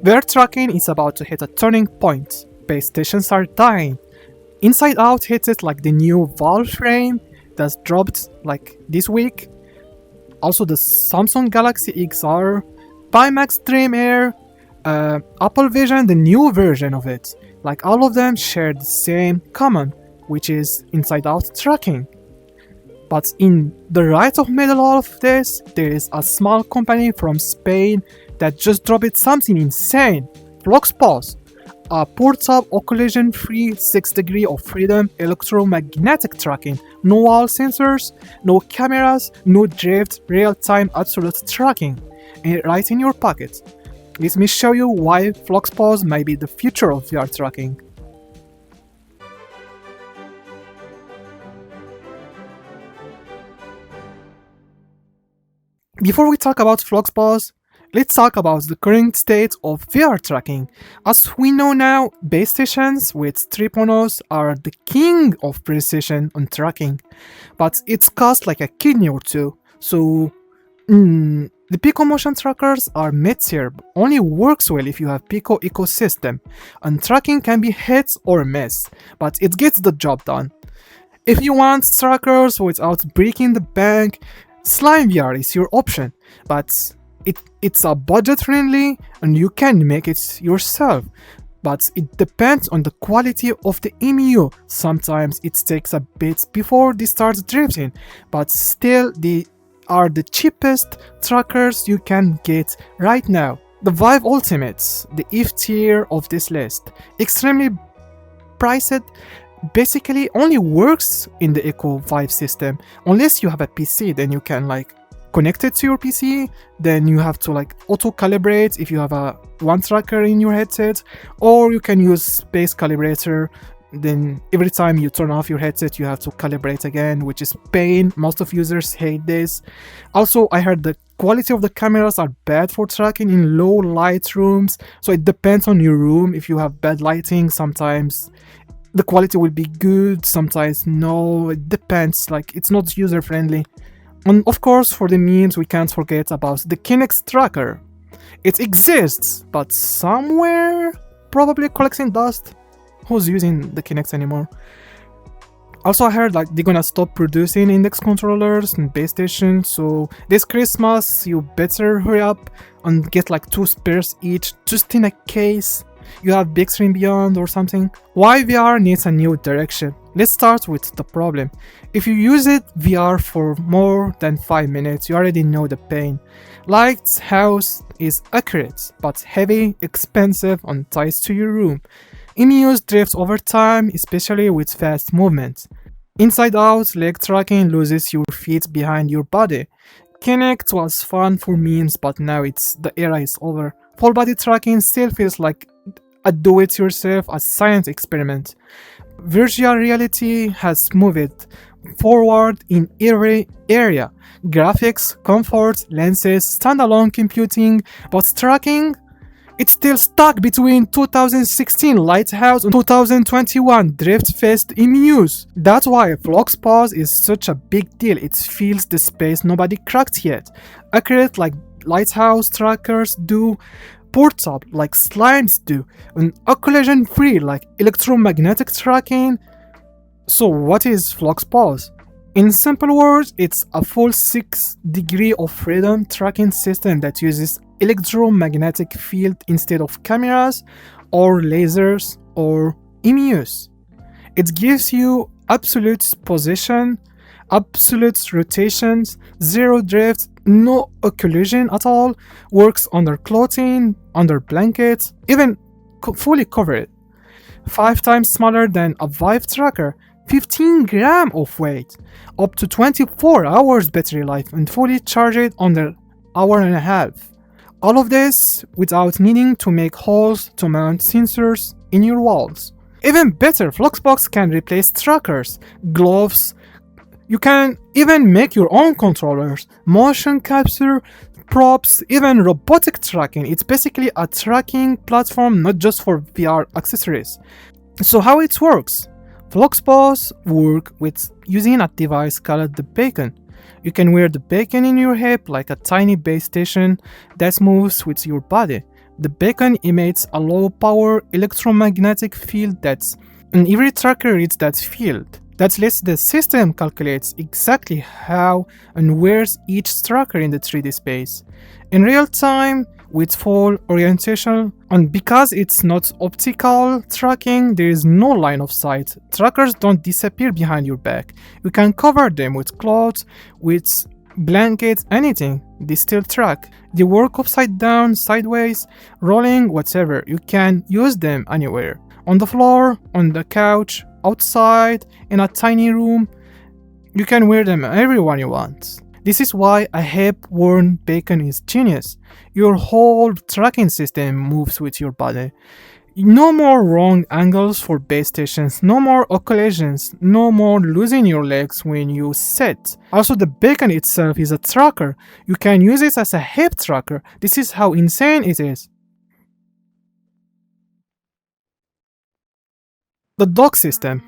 VR tracking is about to hit a turning point. Base stations are dying. Inside Out hits it like the new Veol frame that's dropped like this week. Also the Samsung Galaxy XR, Pimax Dream Air, Apple Vision, the new version of it. Like all of them share the same common, which is Inside Out tracking. But in the right of middle of this, there is a small company from Spain that just dropped something insane. FluxPose, a portable collision-free 6 degree of freedom electromagnetic tracking. No wall sensors, no cameras, no drift, real-time absolute tracking. And right in your pocket. Let me show you why FluxPose might be the future of VR tracking. Before we talk about FluxPose, let's talk about the current state of VR tracking. As we know now, base stations with 3.0s are the king of precision on tracking, but it's cost like a kidney or two, so the Pico motion trackers are mid-tier, but only works well if you have Pico ecosystem, and tracking can be hit or miss, but it gets the job done. If you want trackers without breaking the bank, Slime VR is your option, but it's a budget friendly and you can make it yourself. But it depends on the quality of the EMU. Sometimes it takes a bit before they start drifting, but still they are the cheapest trackers you can get right now. The Vive Ultimates, the F tier of this list, extremely priced, basically only works in the Echo Vive system. Unless you have a PC, then you can like connect it to your PC, then you have to like auto calibrate if you have a one tracker in your headset, or you can use Space Calibrator. Then every time you turn off your headset you have to calibrate again, which is pain. Most of users hate this. Also, I heard the quality of the cameras are bad for tracking in low light rooms, so it depends on your room. If you have bad lighting, sometimes the quality will be good, sometimes no, it depends, like it's not user friendly. And of course, for the memes, we can't forget about the Kinect tracker. It exists, but somewhere probably collecting dust. Who's using the Kinect anymore? Also, I heard like they're gonna stop producing index controllers and base stations, so this Christmas you better hurry up and get like 2 spares each, just in a case you have Big Screen Beyond or something. Why VR needs a new direction? Let's start with the problem. If you use it VR for more than 5 minutes, you already know the pain. Lighthouse is accurate, but heavy, expensive, and ties to your room. EMUs drift over time, especially with fast movement. Inside Out leg tracking loses your feet behind your body. Kinect was fun for memes, but now the era is over. Full body tracking still feels like a do-it-yourself, a science experiment. Virtual reality has moved forward in every area. Graphics, comfort, lenses, standalone computing, but tracking? It's still stuck between 2016 Lighthouse and 2021 Drift-Fest EMUs. That's why FluxPose is such a big deal. It fills the space nobody cracked yet. Accurate like Lighthouse trackers do, portable like Slimes do, and collision-free like electromagnetic tracking. So what is FluxPose? In simple words, it's a full 6 degree of freedom tracking system that uses electromagnetic field instead of cameras or lasers or EMUs. It gives you absolute position, absolute rotations, zero drift, no collision at all, works under clothing, under blankets, even fully covered. 5 times smaller than a Vive tracker, 15 grams of weight, up to 24 hours battery life, and fully charged under hour and a half. All of this without needing to make holes to mount sensors in your walls. Even better, FluxBox can replace trackers, gloves. You can even make your own controllers, motion capture, props, even robotic tracking. It's basically a tracking platform, not just for VR accessories. So how it works? FluxPose works with using a device called the Beacon. You can wear the Beacon in your hip like a tiny base station that moves with your body. The beacon emits a low-power electromagnetic field and every tracker reads that field. That lets the system calculate exactly how and where's each tracker in the 3D space. In real time, with full orientation, and because it's not optical tracking, there is no line of sight. Trackers don't disappear behind your back. You can cover them with clothes, with blankets, anything. They still track. They work upside down, sideways, rolling, whatever. You can use them anywhere. On the floor, on the couch, outside, in a tiny room. You can wear them everywhere you want. This is why a hip-worn beacon is genius. Your whole tracking system moves with your body. No more wrong angles for base stations, no more collisions, no more losing your legs when you sit. Also, the beacon itself is a tracker. You can use it as a hip tracker. This is how insane it is. The dock system.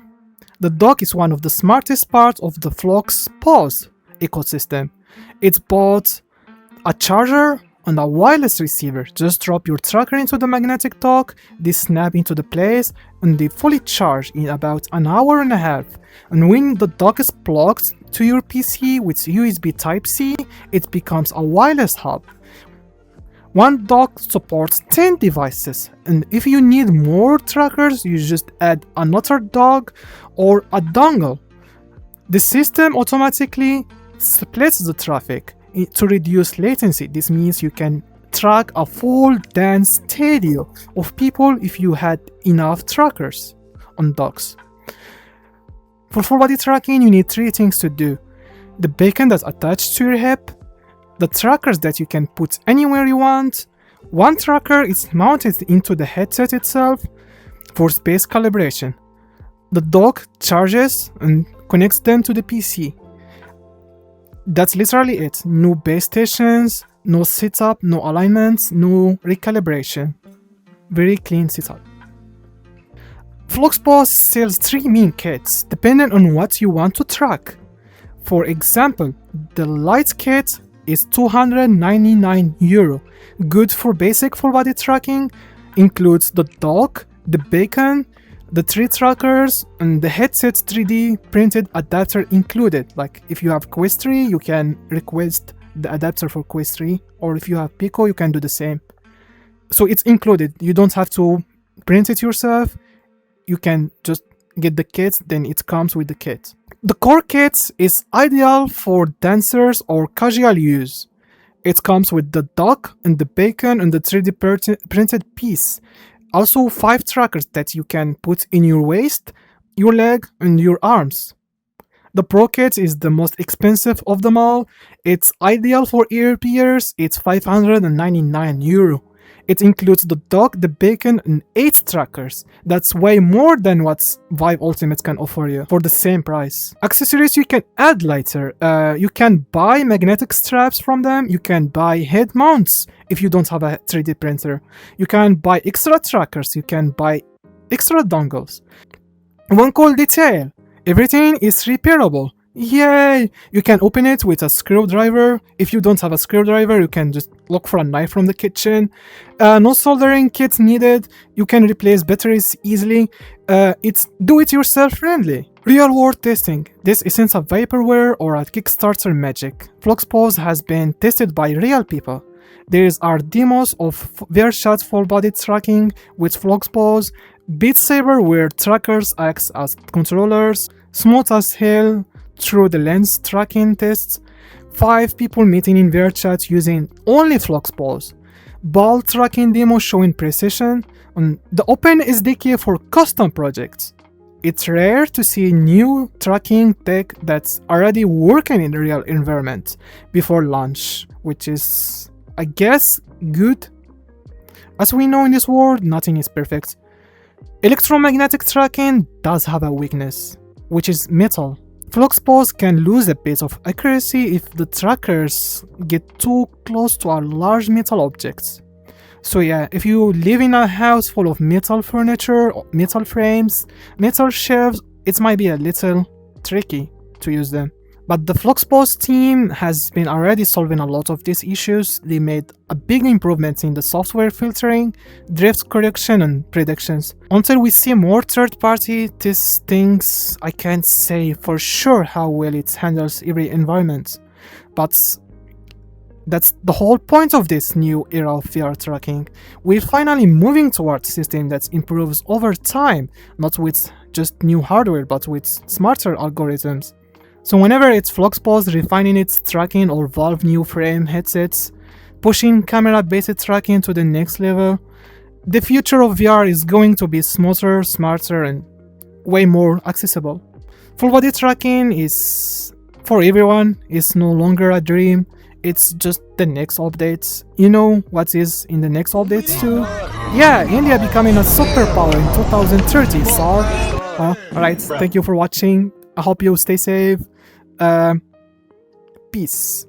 The dock is one of the smartest parts of the FluxPose ecosystem. It's both a charger and a wireless receiver. Just drop your tracker into the magnetic dock, they snap into the place, and they fully charge in about an hour and a half. And when the dock is plugged to your PC with USB Type-C, it becomes a wireless hub. One dock supports 10 devices, and if you need more trackers, you just add another dock or a dongle. The system automatically splits the traffic to reduce latency. This means you can track a full dense stadium of people if you had enough trackers on docks. For full body tracking, you need 3 things to do: the beacon that's attached to your hip, the trackers that you can put anywhere you want. One tracker is mounted into the headset itself for space calibration. The dock charges and connects them to the PC. That's literally it. No base stations, no setup, no alignments, no recalibration. Very clean setup. FluxPose sells 3 main kits depending on what you want to track. For example, the light kit is €299. Good for basic full body tracking, includes the dock, the beacon, the 3 trackers, and the headset's 3D printed adapter included. Like if you have Quest 3, you can request the adapter for Quest 3, or if you have Pico, you can do the same. So it's included. You don't have to print it yourself. You can just get the kit, then it comes with the kit. The core kit is ideal for dancers or casual use. It comes with the dock and the beacon and the 3D printed piece. Also 5 trackers that you can put in your waist, your leg, and your arms. The Pro Kit is the most expensive of them all. It's ideal for ear peers. It's €599. It includes the dock, the beacon, and 8 trackers. That's way more than what Vive Ultimate can offer you for the same price. Accessories you can add later. You can buy magnetic straps from them. You can buy head mounts if you don't have a 3D printer. You can buy extra trackers. You can buy extra dongles. One cool detail: everything is repairable. Yay! You can open it with a screwdriver. If you don't have a screwdriver, you can just look for a knife from the kitchen. No soldering kits needed. You can replace batteries easily. It's do-it-yourself friendly. Real-world testing. This isn't a vaporware or a Kickstarter magic. FluxPose has been tested by real people. There are demos of vrchat full-body tracking with FluxPose, Beat Saber where trackers act as controllers, smooth as hell through the lens tracking tests, 5 people meeting in vrchat using only FluxPose, ball tracking demo showing precision, and the open SDK for custom projects. It's rare to see new tracking tech that's already working in the real environment before launch, which is, I guess, good. As we know in this world, nothing is perfect. Electromagnetic tracking does have a weakness, which is metal. FluxPose can lose a bit of accuracy if the trackers get too close to our large metal objects. So yeah, if you live in a house full of metal furniture, metal frames, metal shelves, it might be a little tricky to use them. But the FluxPose team has been already solving a lot of these issues. They made a big improvement in the software filtering, drift correction and predictions. Until we see more third-party these things, I can't say for sure how well it handles every environment. But that's the whole point of this new era of VR tracking. We're finally moving towards a system that improves over time, not with just new hardware, but with smarter algorithms. So whenever it's FluxPose refining its tracking or Valve new frame headsets, pushing camera-based tracking to the next level, the future of VR is going to be smoother, smarter, and way more accessible. Full body tracking is for everyone, it's no longer a dream, it's just the next updates. You know what is in the next updates too? Yeah, India becoming a superpower in 2030, so... alright, thank you for watching, I hope you stay safe. Peace.